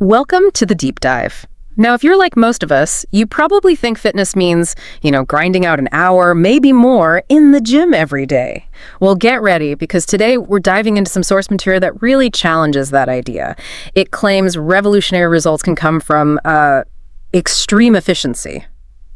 Welcome to the deep dive. Now, if you're like most of us, you probably think fitness means, grinding out an hour, maybe more, in the gym every day. Well, get ready, because today we're diving into some source material that really challenges that idea. It claims revolutionary results can come from extreme efficiency.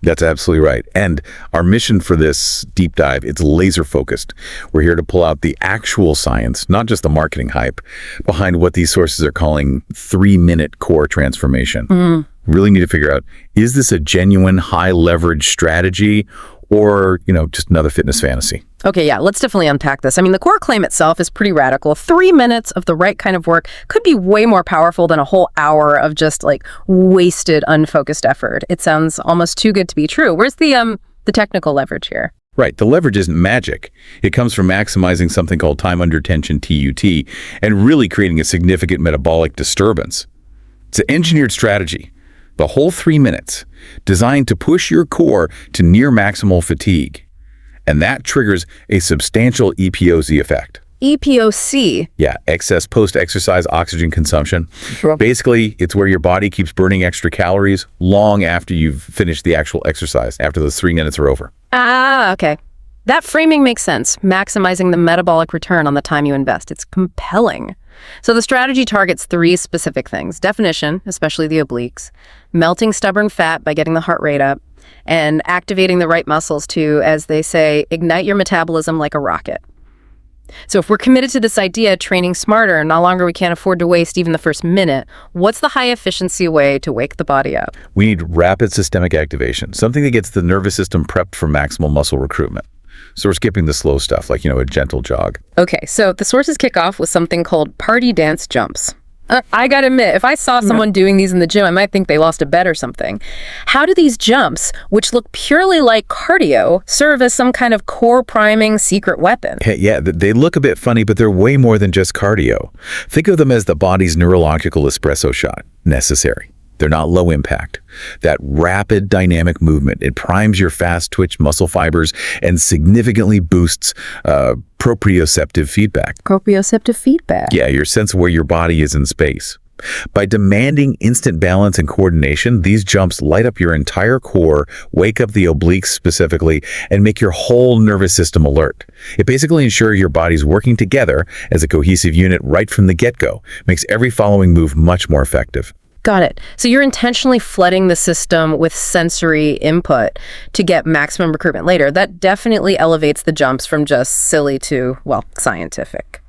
That's absolutely right. And our mission for this deep dive, it's laser focused. We're here to pull out the actual science, not just the marketing hype, behind what these sources are calling 3-minute core transformation. Really need to figure out, is this a genuine high leverage strategy or, just another fitness fantasy? Okay, yeah, let's definitely unpack this. I mean, the core claim itself is pretty radical. 3 minutes of the right kind of work could be way more powerful than a whole hour of just wasted, unfocused effort. It sounds almost too good to be true. Where's the technical leverage here? Right. The leverage isn't magic. It comes from maximizing something called time under tension, TUT, and really creating a significant metabolic disturbance. It's an engineered strategy. The whole 3 minutes, designed to push your core to near maximal fatigue. And that triggers a substantial EPOC effect. EPOC? Yeah, excess post-exercise oxygen consumption. Sure. Basically, it's where your body keeps burning extra calories long after you've finished the actual exercise, after those 3 minutes are over. Ah, okay. That framing makes sense, maximizing the metabolic return on the time you invest. It's compelling. So the strategy targets 3 specific things: definition, especially the obliques, melting stubborn fat by getting the heart rate up, and activating the right muscles to, as they say, ignite your metabolism like a rocket. So if we're committed to this idea, training smarter, no longer we can't afford to waste even the first minute, what's the high efficiency way to wake the body up? We need rapid systemic activation, something that gets the nervous system prepped for maximal muscle recruitment. So we're skipping the slow stuff, like, a gentle jog. Okay, so the sources kick off with something called party dance jumps. I gotta admit, if I saw someone doing these in the gym, I might think they lost a bet or something. How do these jumps, which look purely like cardio, serve as some kind of core priming secret weapon? Yeah, they look a bit funny, but they're way more than just cardio. Think of them as the body's neurological espresso shot. Necessary. They're not low impact. That rapid dynamic movement, it primes your fast twitch muscle fibers and significantly boosts proprioceptive feedback. Proprioceptive feedback? Yeah, your sense of where your body is in space. By demanding instant balance and coordination, these jumps light up your entire core, wake up the obliques specifically, and make your whole nervous system alert. It basically ensures your body's working together as a cohesive unit right from the get-go. Makes every following move much more effective. Got it. So you're intentionally flooding the system with sensory input to get maximum recruitment later. That definitely elevates the jumps from just silly to, scientific.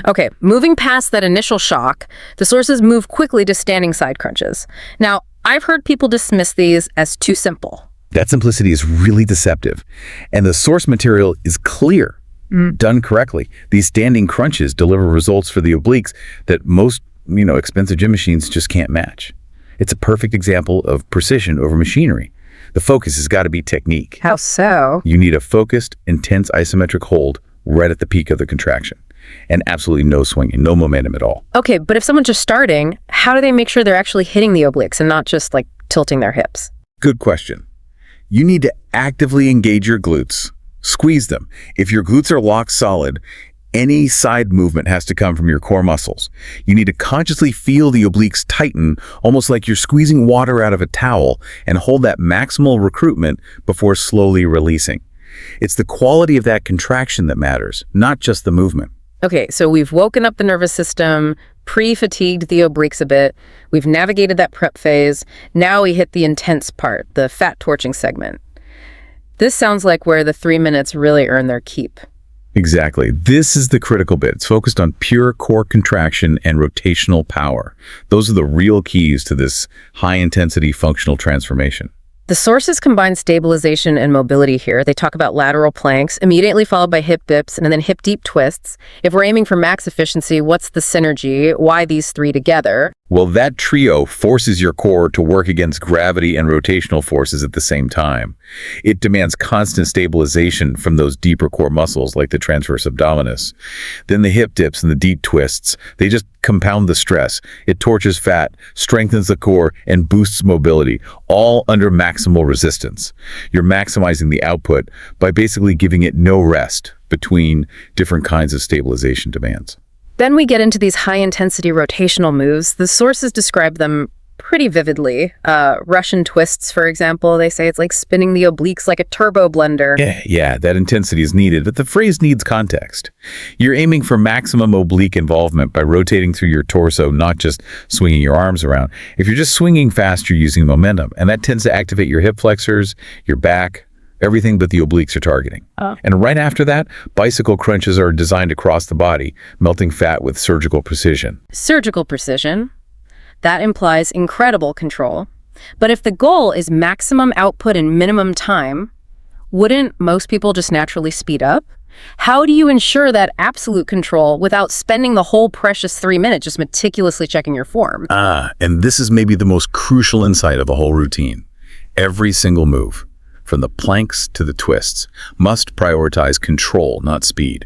Okay, moving past that initial shock, the sources move quickly to standing side crunches. Now, I've heard people dismiss these as too simple. That simplicity is really deceptive, and the source material is clear. Done correctly, these standing crunches deliver results for the obliques that most expensive gym machines just can't match. It's a perfect example of precision over machinery. The focus has got to be technique. How so? You need a focused, intense isometric hold right at the peak of the contraction. And absolutely no swinging, no momentum at all. Okay, but if someone's just starting, how do they make sure they're actually hitting the obliques and not just tilting their hips? Good question. You need to actively engage your glutes. Squeeze them. If your glutes are locked solid, any side movement has to come from your core muscles. You need to consciously feel the obliques tighten, almost like you're squeezing water out of a towel, and hold that maximal recruitment before slowly releasing. It's the quality of that contraction that matters, not just the movement. Okay, so we've woken up the nervous system, pre-fatigued the obliques a bit, we've navigated that prep phase, now we hit the intense part, the fat torching segment. This sounds like where the 3 minutes really earn their keep. Exactly. This is the critical bit. It's focused on pure core contraction and rotational power. Those are the real keys to this high-intensity functional transformation. The sources combine stabilization and mobility here. They talk about lateral planks, immediately followed by hip dips, and then hip deep twists. If we're aiming for max efficiency, what's the synergy? Why these 3 together? Well, that trio forces your core to work against gravity and rotational forces at the same time. It demands constant stabilization from those deeper core muscles like the transverse abdominis. Then the hip dips and the deep twists, they just compound the stress. It torches fat, strengthens the core, and boosts mobility, all under maximal resistance. You're maximizing the output by basically giving it no rest between different kinds of stabilization demands. Then we get into these high-intensity rotational moves. The sources describe them pretty vividly. Russian twists, for example, they say it's like spinning the obliques like a turbo blender. Yeah, that intensity is needed, but the phrase needs context. You're aiming for maximum oblique involvement by rotating through your torso, not just swinging your arms around. If you're just swinging fast, you're using momentum, and that tends to activate your hip flexors, your back, everything but the obliques you're targeting. And right after that, bicycle crunches are designed across the body, melting fat with surgical precision. Surgical precision. That implies incredible control. But if the goal is maximum output in minimum time, wouldn't most people just naturally speed up? How do you ensure that absolute control without spending the whole precious 3 minutes just meticulously checking your form? And this is maybe the most crucial insight of the whole routine. Every single move, from the planks to the twists, must prioritize control, not speed.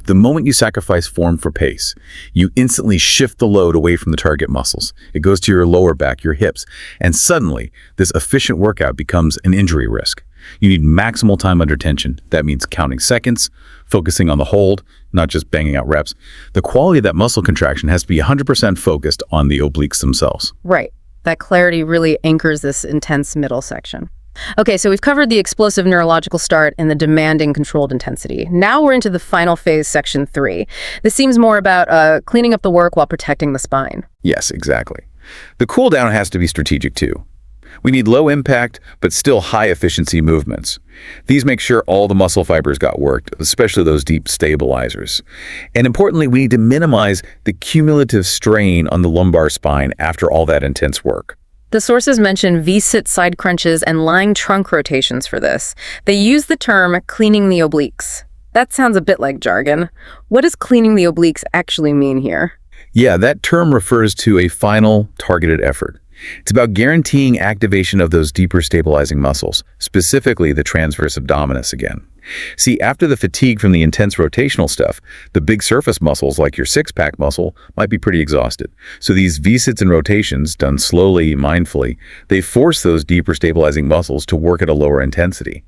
The moment you sacrifice form for pace, you instantly shift the load away from the target muscles. It goes to your lower back, your hips, and suddenly this efficient workout becomes an injury risk. You need maximal time under tension. That means counting seconds, focusing on the hold, not just banging out reps. The quality of that muscle contraction has to be 100% focused on the obliques themselves. Right. That clarity really anchors this intense middle section. Okay, so we've covered the explosive neurological start and the demanding controlled intensity. Now we're into the final phase, section 3. This seems more about cleaning up the work while protecting the spine. Yes, exactly. The cool down has to be strategic too. We need low impact, but still high efficiency movements. These make sure all the muscle fibers got worked, especially those deep stabilizers. And importantly, we need to minimize the cumulative strain on the lumbar spine after all that intense work. The sources mention V-sit side crunches and lying trunk rotations for this. They use the term cleaning the obliques. That sounds a bit like jargon. What does cleaning the obliques actually mean here? Yeah, that term refers to a final targeted effort. It's about guaranteeing activation of those deeper stabilizing muscles, specifically the transverse abdominis again. See, after the fatigue from the intense rotational stuff, the big surface muscles like your six-pack muscle might be pretty exhausted. So these V-sits and rotations, done slowly, mindfully, they force those deeper stabilizing muscles to work at a lower intensity.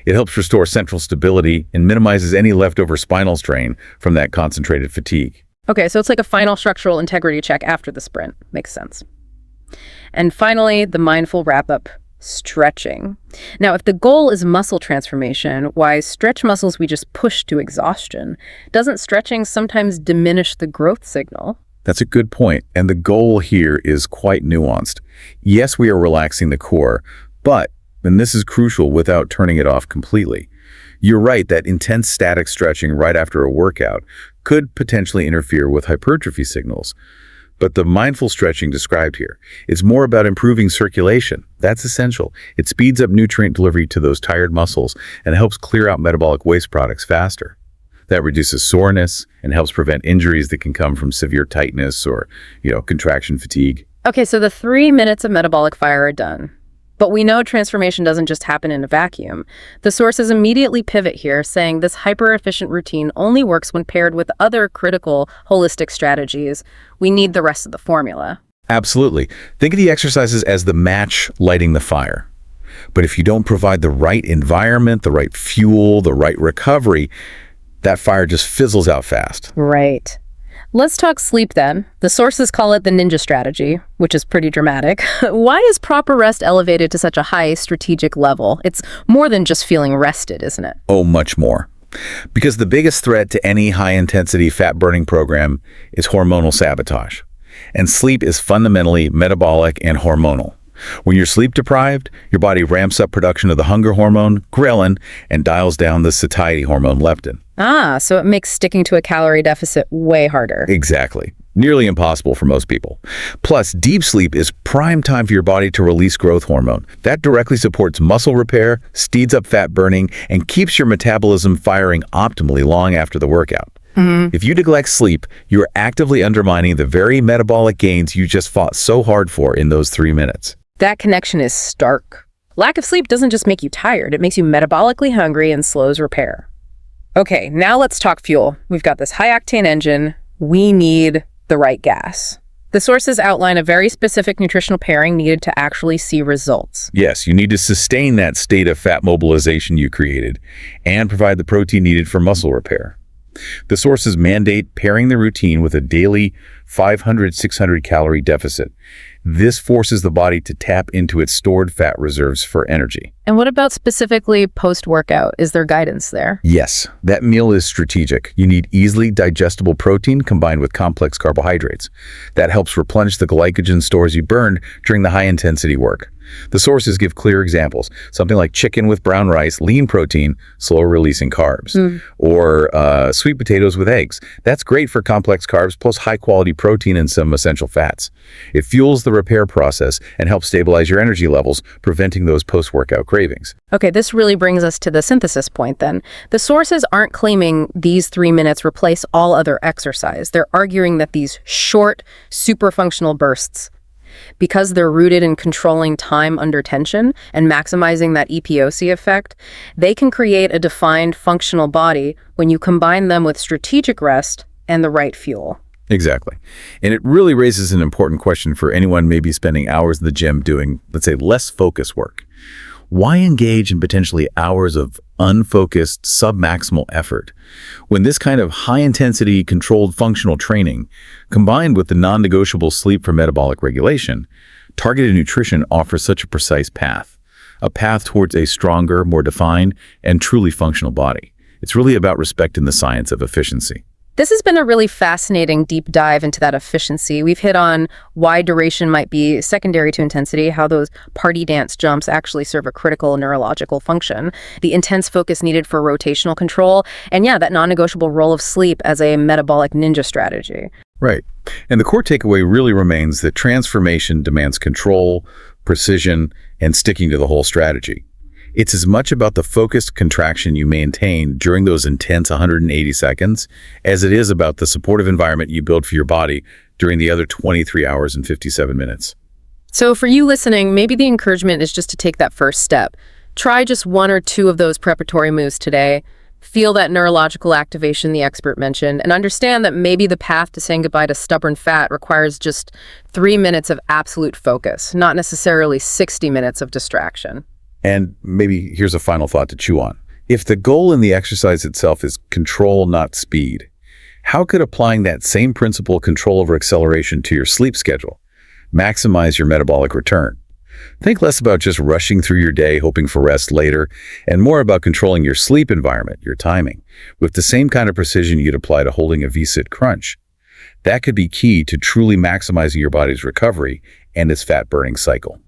It helps restore central stability and minimizes any leftover spinal strain from that concentrated fatigue. Okay, so it's like a final structural integrity check after the sprint. Makes sense. And finally, the mindful wrap-up, stretching. Now, if the goal is muscle transformation, why stretch muscles we just push to exhaustion? Doesn't stretching sometimes diminish the growth signal? That's a good point, and the goal here is quite nuanced. Yes, we are relaxing the core, but, and this is crucial, without turning it off completely. You're right that intense static stretching right after a workout could potentially interfere with hypertrophy signals. But the mindful stretching described here is more about improving circulation. That's essential. It speeds up nutrient delivery to those tired muscles and helps clear out metabolic waste products faster. That reduces soreness and helps prevent injuries that can come from severe tightness or, contraction fatigue. Okay, so the 3 minutes of metabolic fire are done. But we know transformation doesn't just happen in a vacuum. The sources immediately pivot here, saying this hyper-efficient routine only works when paired with other critical holistic strategies. We need the rest of the formula. Absolutely. Think of the exercises as the match lighting the fire. But if you don't provide the right environment, the right fuel, the right recovery, that fire just fizzles out fast. Right. Let's talk sleep then. The sources call it the ninja strategy, which is pretty dramatic. Why is proper rest elevated to such a high strategic level? It's more than just feeling rested, isn't it? Oh, much more. Because the biggest threat to any high-intensity fat-burning program is hormonal sabotage. And sleep is fundamentally metabolic and hormonal. When you're sleep deprived, your body ramps up production of the hunger hormone, ghrelin, and dials down the satiety hormone, leptin. So it makes sticking to a calorie deficit way harder. Exactly. Nearly impossible for most people. Plus, deep sleep is prime time for your body to release growth hormone. That directly supports muscle repair, speeds up fat burning, and keeps your metabolism firing optimally long after the workout. If you neglect sleep, you're actively undermining the very metabolic gains you just fought so hard for in those 3 minutes. That connection is stark. Lack of sleep doesn't just make you tired, it makes you metabolically hungry and slows repair. Okay, now let's talk fuel. We've got this high-octane engine. We need the right gas. The sources outline a very specific nutritional pairing needed to actually see results. Yes, you need to sustain that state of fat mobilization you created and provide the protein needed for muscle repair. The sources mandate pairing the routine with a daily 500-600 calorie deficit. This forces the body to tap into its stored fat reserves for energy. And what about specifically post-workout? Is there guidance there? Yes, that meal is strategic. You need easily digestible protein combined with complex carbohydrates. That helps replenish the glycogen stores you burned during the high-intensity work. The sources give clear examples, something like chicken with brown rice, lean protein, slow-releasing carbs, or sweet potatoes with eggs. That's great for complex carbs plus high-quality protein and some essential fats. It fuels the repair process and helps stabilize your energy levels, preventing those post-workout cravings. Okay, this really brings us to the synthesis point then. The sources aren't claiming these 3 minutes replace all other exercise. They're arguing that these short, super functional bursts, because they're rooted in controlling time under tension and maximizing that EPOC effect, they can create a defined functional body when you combine them with strategic rest and the right fuel. Exactly. And it really raises an important question for anyone maybe spending hours in the gym doing, let's say, less focused work. Why engage in potentially hours of unfocused, submaximal effort when this kind of high-intensity, controlled functional training, combined with the non-negotiable sleep for metabolic regulation, targeted nutrition offers such a precise path, a path towards a stronger, more defined, and truly functional body? It's really about respecting the science of efficiency. This has been a really fascinating deep dive into that efficiency. We've hit on why duration might be secondary to intensity, how those party dance jumps actually serve a critical neurological function, the intense focus needed for rotational control, and yeah, that non-negotiable role of sleep as a metabolic ninja strategy. Right. And the core takeaway really remains that transformation demands control, precision, and sticking to the whole strategy. It's as much about the focused contraction you maintain during those intense 180 seconds as it is about the supportive environment you build for your body during the other 23 hours and 57 minutes. So for you listening, maybe the encouragement is just to take that first step. Try just 1 or 2 of those preparatory moves today. Feel that neurological activation the expert mentioned, and understand that maybe the path to saying goodbye to stubborn fat requires just 3 minutes of absolute focus, not necessarily 60 minutes of distraction. And maybe here's a final thought to chew on. If the goal in the exercise itself is control, not speed, how could applying that same principle, control over acceleration, to your sleep schedule maximize your metabolic return? Think less about just rushing through your day hoping for rest later, and more about controlling your sleep environment, your timing, with the same kind of precision you'd apply to holding a V-sit crunch. That could be key to truly maximizing your body's recovery and its fat-burning cycle.